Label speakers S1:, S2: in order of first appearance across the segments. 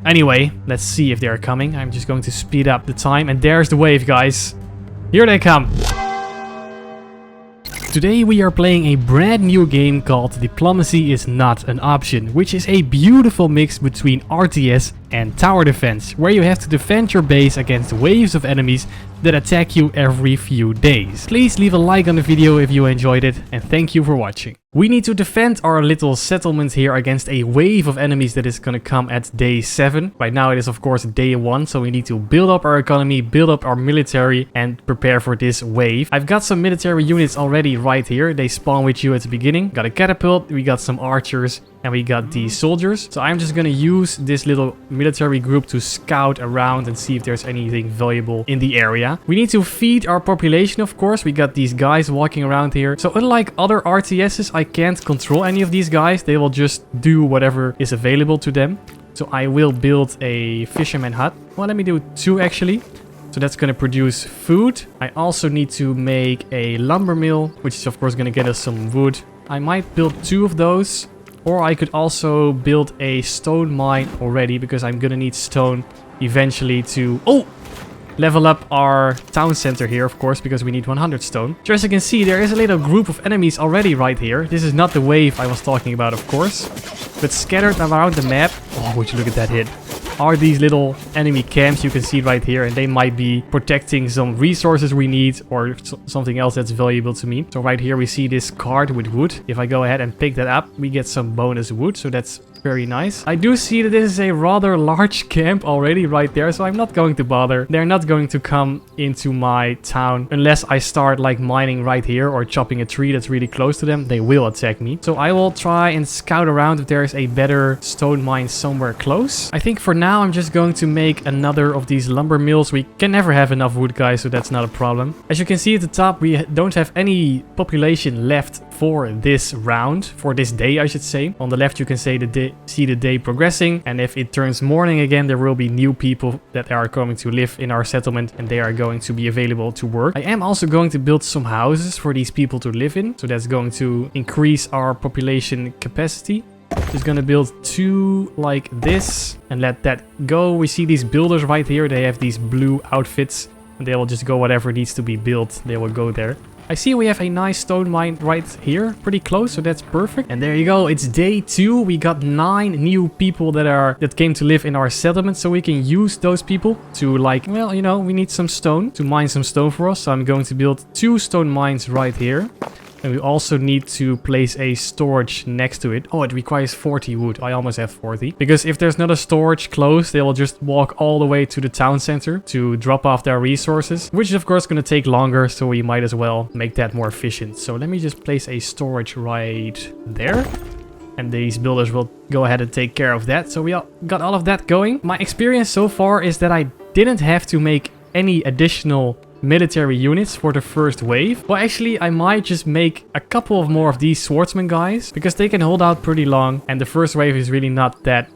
S1: Anyway, let's see if they're coming. I'm just going to speed up the time. And there's the wave, guys. Here they come. Today we are playing a brand new game called Diplomacy is Not an Option, which is a beautiful mix between RTS and tower defense, where you have to defend your base against waves of enemies that attack you every few days. Please leave a like on the video if you enjoyed it, and thank you for watching. We need to defend our little settlement here against a wave of enemies that is gonna come at day 7. Right now it is of course day 1, so we need to build up our economy, build up our military, and prepare for this wave. I've got some military units already right here. They spawn with you at the beginning. Got a catapult, we got some archers, and we got the soldiers. So I'm just gonna use this little military group to scout around and see if there's anything valuable in the area. We need to feed our population, of course. We got these guys walking around here. So unlike other RTSs, I can't control any of these guys. They will just do whatever is available to them. So I will build a fisherman hut. Well, let me do 2 actually. So that's going to produce food. I also need to make a lumber mill, which is of course going to get us some wood. I might build 2 of those. Or I could also build a stone mine already, because I'm gonna need stone eventually to level up our town center here, of course, because we need 100 stone. So as you can see, there is a little group of enemies already right here. This is not the wave I was talking about, of course, but scattered around the map. Oh, would you look at that hit? Are these little enemy camps you can see right here, and they might be protecting some resources we need or something else that's valuable to me. So right here we see this cart with wood. If I go ahead and pick that up, we get some bonus wood, so that's very nice. I do see that this is a rather large camp already right there, so I'm not going to bother. They're not going to come into my town unless I start like mining right here or chopping a tree that's really close to them. They will attack me. So I will try and scout around if there's a better stone mine somewhere close. I think for now I'm just going to make another of these lumber mills. We can never have enough wood, guys, so that's not a problem. As you can see at the top, we don't have any population left for this round, for this day I should say. On the left you can see the day progressing, and if it turns morning again, there will be new people that are going to live in our settlement, and they are going to be available to work. I am also going to build some houses for these people to live in, so that's going to increase our population capacity. Just gonna build 2 like this and let that go. We see these builders right here. They have these blue outfits, and they will just go whatever needs to be built. They will go there. I see we have a nice stone mine right here, pretty close, so that's perfect. And there you go, it's day 2. We got 9 new people that came to live in our settlement, so we can use those people to, like, well, you know, we need some stone to mine some stone for us. So I'm going to build 2 stone mines right here. And we also need to place a storage next to it. Oh, it requires 40 wood. I almost have 40. Because if there's not a storage close, they will just walk all the way to the town center to drop off their resources. Which is of course going to take longer, so we might as well make that more efficient. So let me just place a storage right there. And these builders will go ahead and take care of that. So we got all of that going. My experience so far is that I didn't have to make any additional military units for the first wave. Well, actually, I might just make a couple of more of these swordsman guys, because they can hold out pretty long, and the first wave is really not that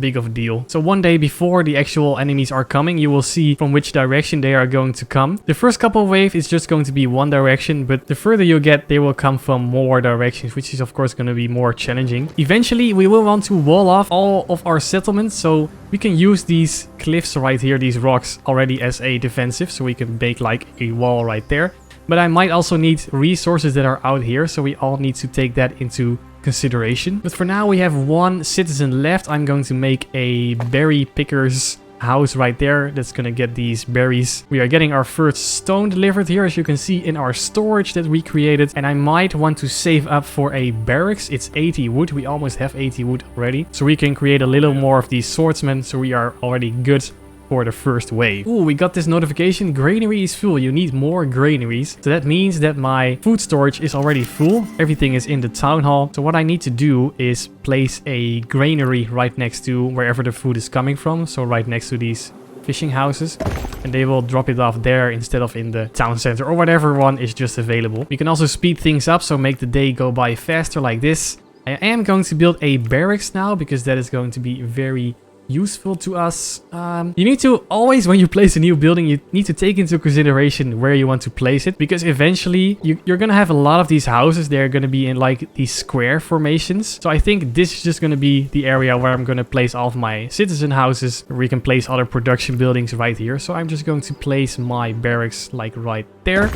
S1: big of a deal. So one day before the actual enemies are coming, you will see from which direction they are going to come. The first couple of waves is just going to be one direction, but the further you get, they will come from more directions, which is of course going to be more challenging. Eventually, we will want to wall off all of our settlements, so we can use these cliffs right here, these rocks, already as a defensive, so we can make like a wall right there. But I might also need resources that are out here, so we all need to take that into consideration. But for now we have 1 citizen left. I'm going to make a berry picker's house right there that's gonna get these berries. We are getting our first stone delivered here, as you can see in our storage that we created, and I might want to save up for a barracks. It's 80 wood. We almost have 80 wood already, so we can create a little more of these swordsmen, so we are already good for the first wave. Ooh, we got this notification. Granary is full. You need more granaries. So that means that my food storage is already full. Everything is in the town hall. So what I need to do is place a granary right next to wherever the food is coming from. So right next to these fishing houses, and they will drop it off there instead of in the town center or whatever one is just available. You can also speed things up, so make the day go by faster like this. I am going to build a barracks now, because that is going to be very useful to us. You need to always, when you place a new building, you need to take into consideration where you want to place it, because eventually you're gonna have a lot of these houses. They're gonna be in like these square formations. So I think this is just gonna be the area where I'm gonna place all of my citizen houses. We can place other production buildings right here. So I'm just going to place my barracks like right there.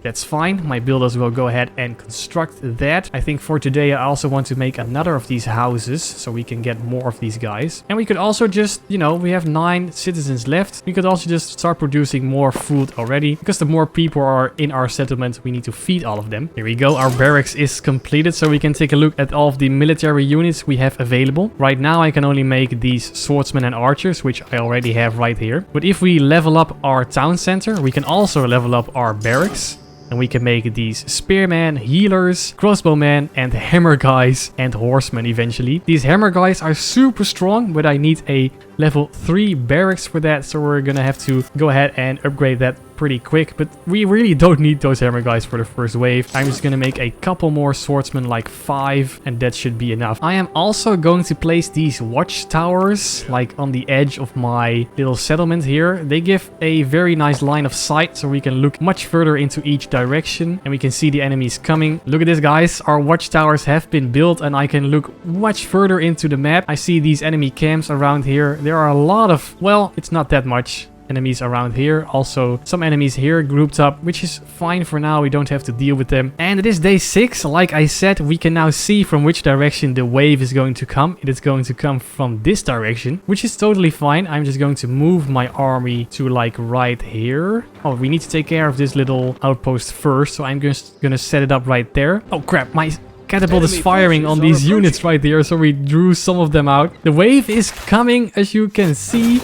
S1: That's fine. My builders will go ahead and construct that. I think for today I also want to make another of these houses so we can get more of these guys. And we could also just, you know, we have 9 citizens left. We could also just start producing more food already, because the more people are in our settlement, we need to feed all of them. Here we go. Our barracks is completed, so we can take a look at all of the military units we have available. Right now I can only make these swordsmen and archers, which I already have right here. But if we level up our town center, we can also level up our barracks. And we can make these spearmen, healers, crossbowmen, and hammer guys and horsemen eventually. These hammer guys are super strong, but I need a level 3 barracks for that. So we're gonna have to go ahead and upgrade that pretty quick. But we really don't need those hammer guys for the first wave. I'm just gonna make a couple more swordsmen, like 5, and that should be enough. I am also going to place these watchtowers like on the edge of my little settlement here. They give a very nice line of sight, so we can look much further into each direction and we can see the enemies coming. Look at this, guys. Our watchtowers have been built and I can look much further into the map. I see these enemy camps around here. There are a lot of, well, it's not that much enemies around here. Also some enemies here grouped up, which is fine for now. We don't have to deal with them. And it is day 6. Like I said, we can now see from which direction the wave is going to come. It is going to come from this direction, which is totally fine. I'm just going to move my army to like right here. Oh, we need to take care of this little outpost first, so I'm just gonna set it up right there. Oh crap, my catapult is firing on these units right there, so we drew some of them out. The wave is coming, as you can see.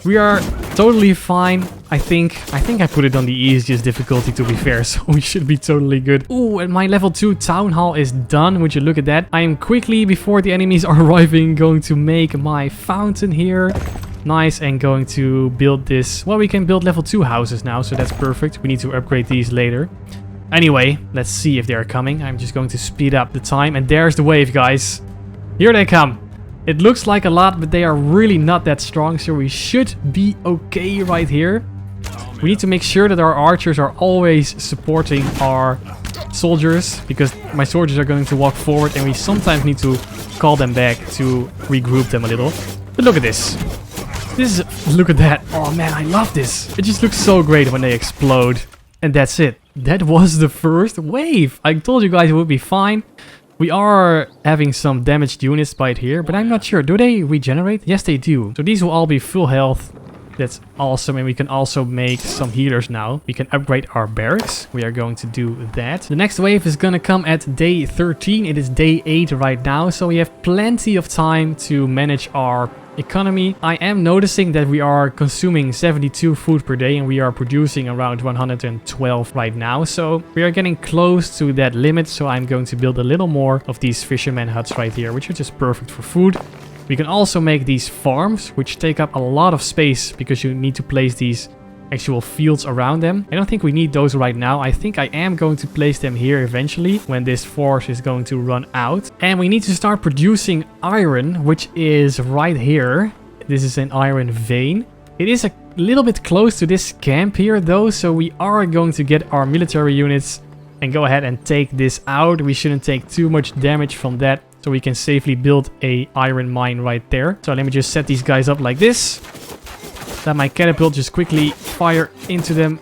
S1: We are totally fine. I think I put it on the easiest difficulty, to be fair, so we should be totally good. Oh, and my level 2 town hall is done. Would you look at that? I am quickly, before the enemies are arriving, going to make my fountain here. Nice, and going to build this. Well, we can build level 2 houses now, so that's perfect. We need to upgrade these later. Anyway, let's see if they're coming. I'm just going to speed up the time, and there's the wave, guys. Here they come. It looks like a lot, but they are really not that strong, so we should be okay right here. We need to make sure that our archers are always supporting our soldiers, because my soldiers are going to walk forward and we sometimes need to call them back to regroup them a little. But look at this. Look at that. Oh man, I love this. It just looks so great when they explode. And that's it. That was the first wave. I told you guys it would be fine. We are having some damaged units right here, but I'm not sure. Do they regenerate? Yes, they do. So these will all be full health. That's awesome. And we can also make some healers now. We can upgrade our barracks. We are going to do that. The next wave is going to come at day 13. It is day 8 right now. So we have plenty of time to manage our economy. I am noticing that we are consuming 72 food per day and we are producing around 112 right now. So we are getting close to that limit. So I'm going to build a little more of these fisherman huts right here, which are just perfect for food. We can also make these farms, which take up a lot of space because you need to place these actual fields around them. I don't think we need those right now. I think I am going to place them here eventually when this force is going to run out. And we need to start producing iron, which is right here. This is an iron vein. It is a little bit close to this camp here though, so we are going to get our military units and go ahead and take this out. We shouldn't take too much damage from that, so we can safely build a iron mine right there. So let me just set these guys up like this. Let my catapult just quickly fire into them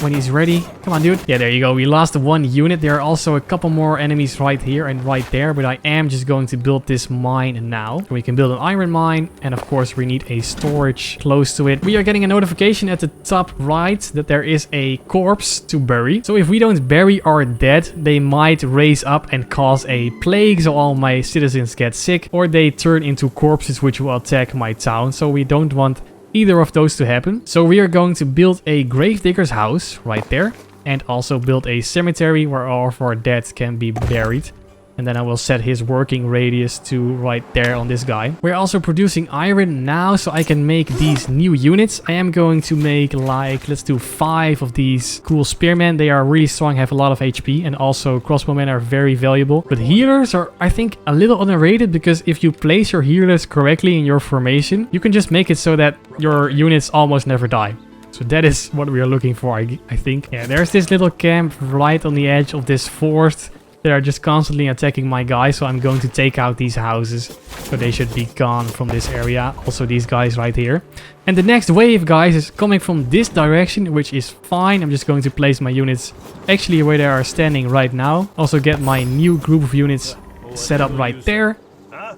S1: when he's ready. Come on, dude. Yeah, there you go. We lost 1 unit. There are also a couple more enemies right here and right there, but I am just going to build this mine now. We can build an iron mine, and of course we need a storage close to it. We are getting a notification at the top right that there is a corpse to bury. So if we don't bury our dead, they might raise up and cause a plague, so all my citizens get sick, or they turn into corpses which will attack my town. So we don't want either of those to happen. So we are going to build a gravedigger's house right there, and also build a cemetery where all of our dead can be buried. And then I will set his working radius to right there on this guy. We're also producing iron now, so I can make these new units. I am going to make like, let's do 5 of these cool spearmen. They are really strong, have a lot of HP, and also crossbowmen are very valuable. But healers are, I think, a little underrated, because if you place your healers correctly in your formation, you can just make it so that your units almost never die. So that is what we are looking for, I think. Yeah, there's this little camp right on the edge of this fort. They are just constantly attacking my guys, so I'm going to take out these houses. So they should be gone from this area. Also these guys right here. And the next wave, guys, is coming from this direction, which is fine. I'm just going to place my units actually where they are standing right now. Also get my new group of units set up right there.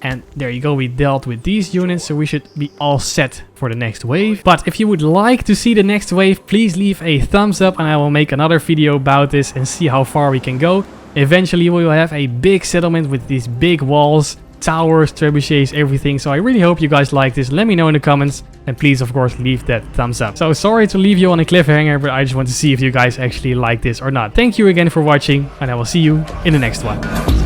S1: And there you go, we dealt with these units, so we should be all set for the next wave. But if you would like to see the next wave, please leave a thumbs up and I will make another video about this and see how far we can go. Eventually we will have a big settlement with these big walls, towers, trebuchets, everything. So I really hope you guys like this. Let me know in the comments. And please, of course, leave that thumbs up. So sorry to leave you on a cliffhanger, but I just want to see if you guys actually like this or not. Thank you again for watching, and I will see you in the next one.